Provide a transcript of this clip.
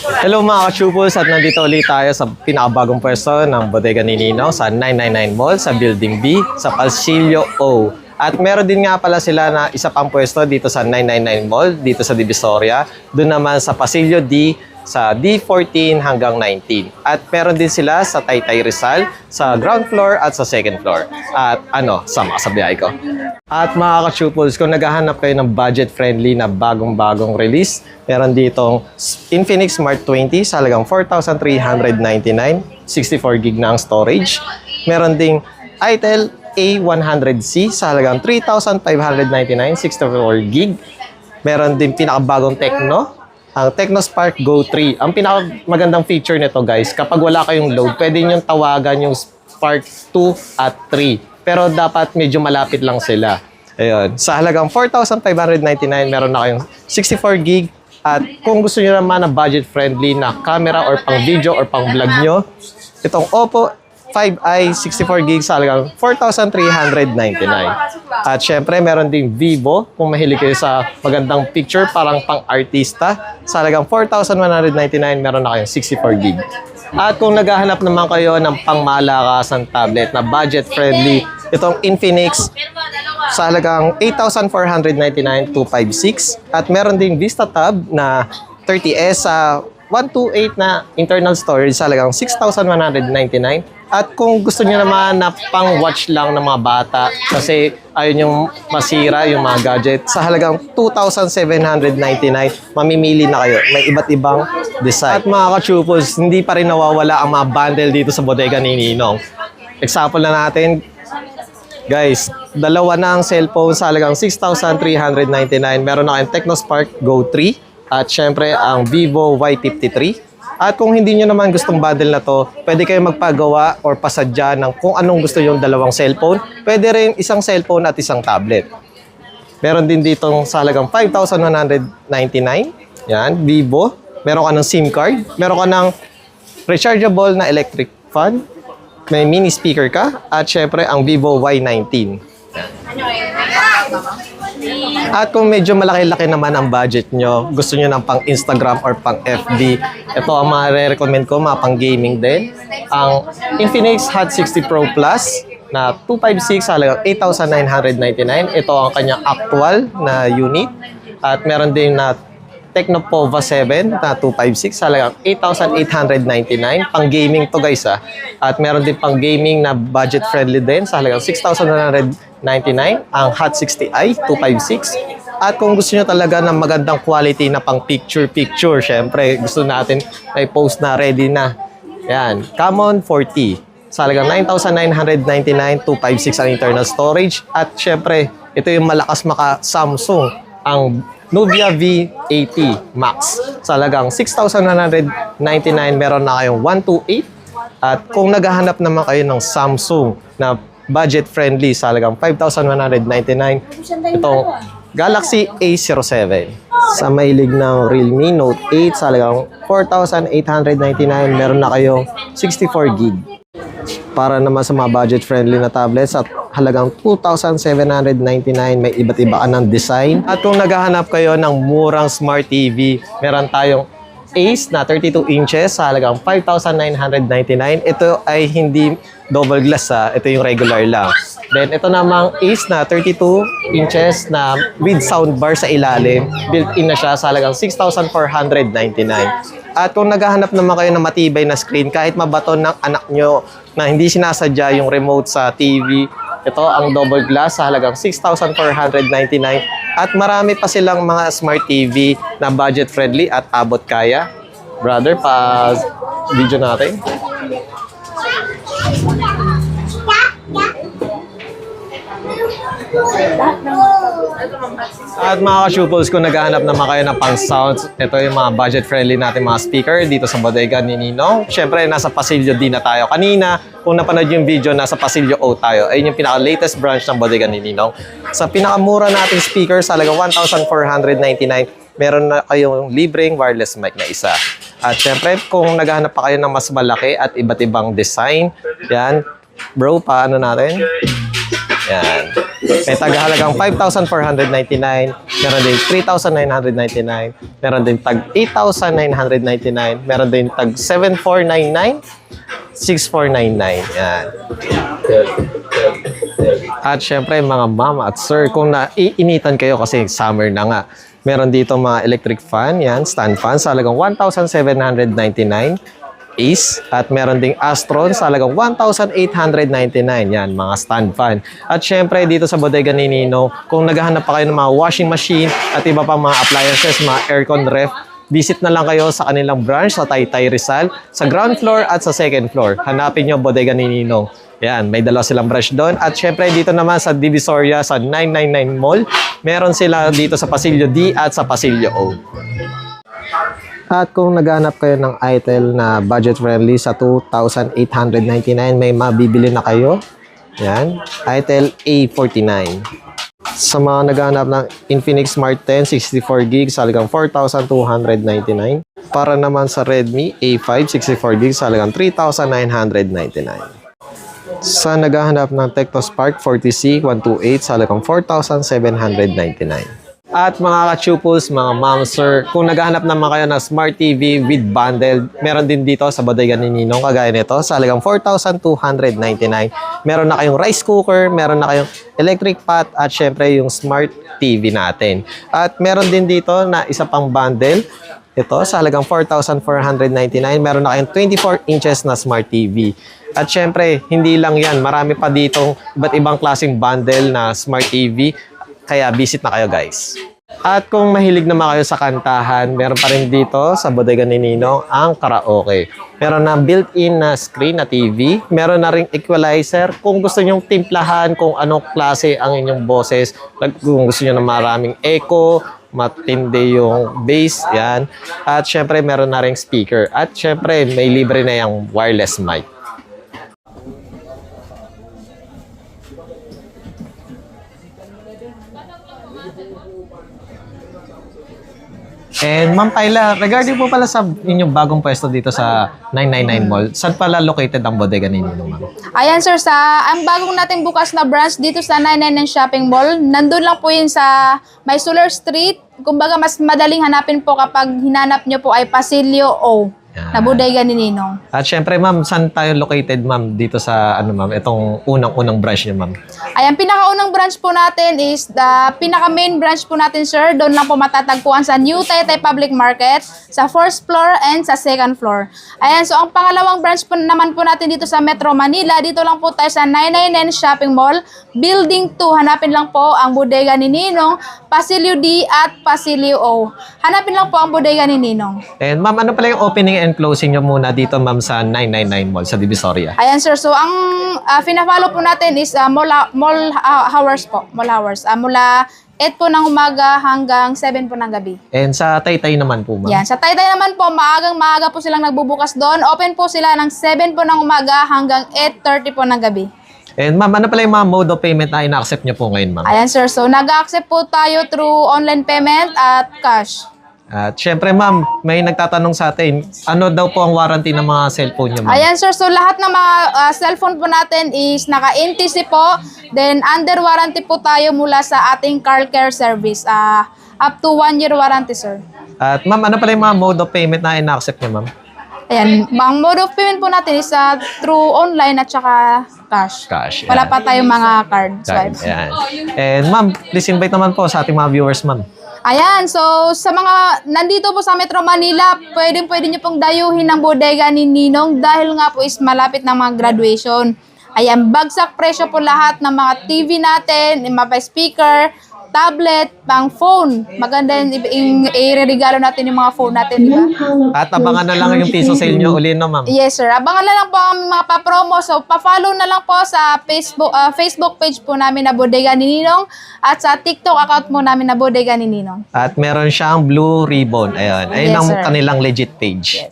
Hello mga ka-chupos, at nandito ulit tayo sa pinakabagong pwesto ng Bodega ni Ninong sa 999 Mall sa Building B sa Pasilyo O. At meron din nga pala sila na isa pang pwesto dito sa 999 Mall, dito sa Divisoria. Doon naman sa Pasilyo D sa D14 hanggang 19. At meron din sila sa Taytay Rizal sa ground floor at sa second floor. At sama sa biyay ko. At mga ka-chupos, kung naghahanap kayo ng budget-friendly na bagong-bagong release, meron ditong Infinix Smart 20 sa halagang 4,399, 64GB na ang storage. Meron ding Itel A100C sa halagang 3,599, 64GB. Meron din pinakabagong Tecno, ang Tecno Spark Go 3. Ang pinakamagandang feature nito guys, kapag wala kayong load, pwede nyo tawagan yung Spark 2 at 3. Pero dapat medyo malapit lang sila. Ayun. Sa halagang 4,599, meron na kayong 64GB. At kung gusto nyo naman na budget-friendly na camera or pang video or pang vlog nyo, itong Oppo 5i 64GB sa halagang 4,399. At syempre, meron ding Vivo. Kung mahilig kayo sa magandang picture, parang pang-artista, sa halagang 4,199, meron na kayong 64GB. At kung naghahanap naman kayo ng pang-malakasan tablet na budget-friendly, itong Infinix sa halagang 8,499, 256. At meron ding Vista Tab na 30S sa 128 na internal storage sa halagang 6,199. At kung gusto niyo naman na pang-watch lang ng mga bata kasi ayun yung masira yung mga gadget, sa halagang 2,799, mamimili na kayo. May iba't ibang design. At mga ka-chupos, hindi pa rin nawawala ang mga bundle dito sa Bodega ni Ninong. Example na natin, guys, dalawa na ang cellphone sa halagang 6,399. Meron na kayong Tecno Spark Go 3 at syempre ang Vivo Y53. At kung hindi nyo naman gustong bundle na to, pwede kayo magpagawa or pasadya ng kung anong gusto yung dalawang cellphone. Pwede rin isang cellphone at isang tablet. Meron din ditong sa halagang 5,199. Yan, Vivo. Meron ka ng SIM card. Meron ka ng rechargeable na electric fan. May mini speaker ka. At syempre, ang Vivo Y19. At kung medyo malaki-laki naman ang budget nyo, gusto nyo ng pang Instagram or pang FB, ito ang mga re-recommend ko, mga pang gaming din. Ang Infinix Hot 60 Pro Plus na 256 halagang 8,999. Ito ang kanyang actual na unit. At meron din na Tecno Pova 7 na 256 halagang 8,899. Pang gaming to guys ha. At meron din pang gaming na budget friendly din sa halagang 6,199. Ang Hot 60i 256. At kung gusto nyo talaga ng magandang quality na pang picture-picture, syempre gusto natin may post na ready na. Yan, Camon 40 sa halagang 9,999, 256 ang internal storage. At syempre, ito yung malakas maka Samsung, ang Nubia V80 Max sa halagang 6,999, meron na kayong 128. At kung naghahanap naman kayo ng Samsung na budget-friendly sa halagang 5,199, itong Galaxy A07. Sa mahilig ng Realme Note 8 sa halagang 4,899, meron na kayong 64GB. Para naman sa mga budget-friendly na tablets at halagang 2,799, may iba't iba ka ng design. At kung naghahanap kayo ng murang Smart TV, meron tayong Ace na 32 inches sa halagang 5,999. Ito ay hindi double glass ito yung regular lang. Then ito namang Ace na 32 inches na with soundbar sa ilalim. Built-in na siya sa halagang 6,499. At kung naghahanap naman kayo ng matibay na screen, kahit mabaton ng anak nyo na hindi sinasadya yung remote sa TV, ito ang double glass sa halagang 6,499. At marami pa silang mga Smart TV na budget friendly at abot kaya. Brother, video natin. At mga ka-chupos, kung naghahanap naman kayo ng pang sounds, ito yung mga budget-friendly natin mga speaker dito sa Bodega ni Ninong. Siyempre, nasa Pasilyo D na tayo. Kanina, kung napanood yung video, nasa Pasilyo O tayo. Ayun yung pinaka-latest branch ng Bodega ni Ninong. Sa pinakamura nating speaker, sa halagang 1,499, meron na kayong libreng wireless mic na isa. At siyempre, kung naghahanap pa kayo ng mas malaki at iba't ibang design, yan. Bro, paano natin? Yan. May tagahalagang 5,499, meron din 3,999, meron din tag 8,999, meron din tag 7,499, 6,499. Yan. At syempre mga ma'am at sir, kung naiinitan kayo kasi summer na nga, meron dito mga electric fan, yan, stand fan sa halagang 1,799 Ace, at meron ding Astron sa halagang 1,899, yan, mga stand fan. At syempre dito sa bodega ni Nino, kung naghahanap pa kayo ng mga washing machine at iba pang mga appliances, mga aircon, ref, visit na lang kayo sa kanilang branch sa Taytay Rizal, sa ground floor at sa second floor. Hanapin nyo bodega ni Ninong. Yan, may dalawa silang branch doon. At syempre dito naman sa Divisoria sa 999 Mall, meron sila dito sa Pasilyo D at sa Pasilyo O. At kung naghanap kayo ng ITEL na budget friendly sa 2,899, may mabibili na kayo. Yan, ITEL A49. Sa mga naghanap ng Infinix Smart 10 64GB sa halagang 4,299. Para naman sa Redmi A5 64GB sa halagang 3,999. Sa naghahanap ng Tecnospark 40C 128 sa halagang 4,799. At mga ka-chupos, mga ma'am, sir, kung naghahanap naman kayo ng Smart TV with bundle, meron din dito sa bodega ni Ninong kagaya nito sa halagang 4,299. Meron na kayong rice cooker, meron na kayong electric pot, at syempre yung Smart TV natin. At meron din dito na isa pang bundle. Ito sa halagang 4,499. Meron na kayong 24 inches na Smart TV. At syempre, hindi lang yan. Marami pa ditong iba't ibang klaseng bundle na Smart TV. Kaya visit na kayo, guys. At kung mahilig naman kayo sa kantahan, meron pa rin dito sa bodega ni Ninong ang karaoke. Meron na built-in na screen na TV. Meron na ring equalizer. Kung gusto nyong timplahan kung anong klase ang inyong boses, kung gusto nyo na maraming echo, matindi yung bass, yan. At syempre, meron na ring speaker. At syempre, may libre na yung wireless mic. And Ma'am Paila, regarding po pala sa inyong bagong pwesto dito sa 999 Mall, saan pala located ang bodega ninyo, ma'am? Ayan sir, ang bagong nating bukas na branch dito sa 999 Shopping Mall, nandun lang po yun sa May Solar Street. Kumbaga mas madaling hanapin po kapag hinanap nyo po ay Pasilyo O. Na bodega ni Ninong. At syempre ma'am, saan tayo located ma'am dito sa ma'am, itong unang-unang branch niyo ma'am? Ayan, pinakaunang branch po natin is the pinaka-main branch po natin sir. Doon lang po matatagpuan sa New Taytay Public Market, sa 4th floor and sa 2nd floor. Ayan, so ang pangalawang branch po naman po natin dito sa Metro Manila, dito lang po tayo sa 999 Shopping Mall, Building 2. Hanapin lang po ang bodega ni Ninong, Pasilyo D at Pasilyo O. Hanapin lang po ang bodega ni Ninong. And ma'am, ano pala yung opening and closing nyo muna dito ma'am sa 999 Mall sa Divisoria? Ayan sir, so ang fina-follow po natin is mall hours po. Mall hours. Mula 8 po ng umaga hanggang 7 po ng gabi. And sa Taytay naman po ma'am? Yan, sa Taytay naman po, maaga po silang nagbubukas doon. Open po sila ng 7 po ng umaga hanggang 8:30 po ng gabi. And ma'am, ano pala yung mga mode of payment na ina-accept nyo po ngayon ma'am? Ayan sir, so nag-accept po tayo through online payment at cash. At syempre ma'am, may nagtatanong sa atin, ano daw po ang warranty ng mga cellphone nyo ma'am? Ayan sir, so lahat ng mga cellphone po natin is naka-NTC po. Then under warranty po tayo mula sa ating car care service. Up to 1 year warranty sir. At ma'am, ano pala yung mga mode of payment na ina-accept nyo ma'am? Ayan, ang mode of payment po natin is through online at saka cash. Cash, Wala yan. pa tayong mga card swipes. Ayan. And ma'am, please invite naman po sa ating mga viewers ma'am. Ayan, so sa mga nandito po sa Metro Manila, pwede nyo pong dayuhin ng bodega ni Ninong dahil nga po is malapit ng mga graduation. Ayan, bagsak presyo po lahat ng mga TV natin, mga speaker, tablet, pang phone. Maganda yung i-regalo natin yung mga phone natin, di ba? At abangan na lang yung piso sale nyo uli no ma'am. Yes sir, abangan na lang po ang mga pa-promo. So pa-follow na lang po sa Facebook page po namin na Bodega ni Ninong at sa TikTok account po namin na Bodega ni Ninong. At meron siyang blue ribbon. Ayun, ayun Yes, ang sir. kanilang legit page. Yes.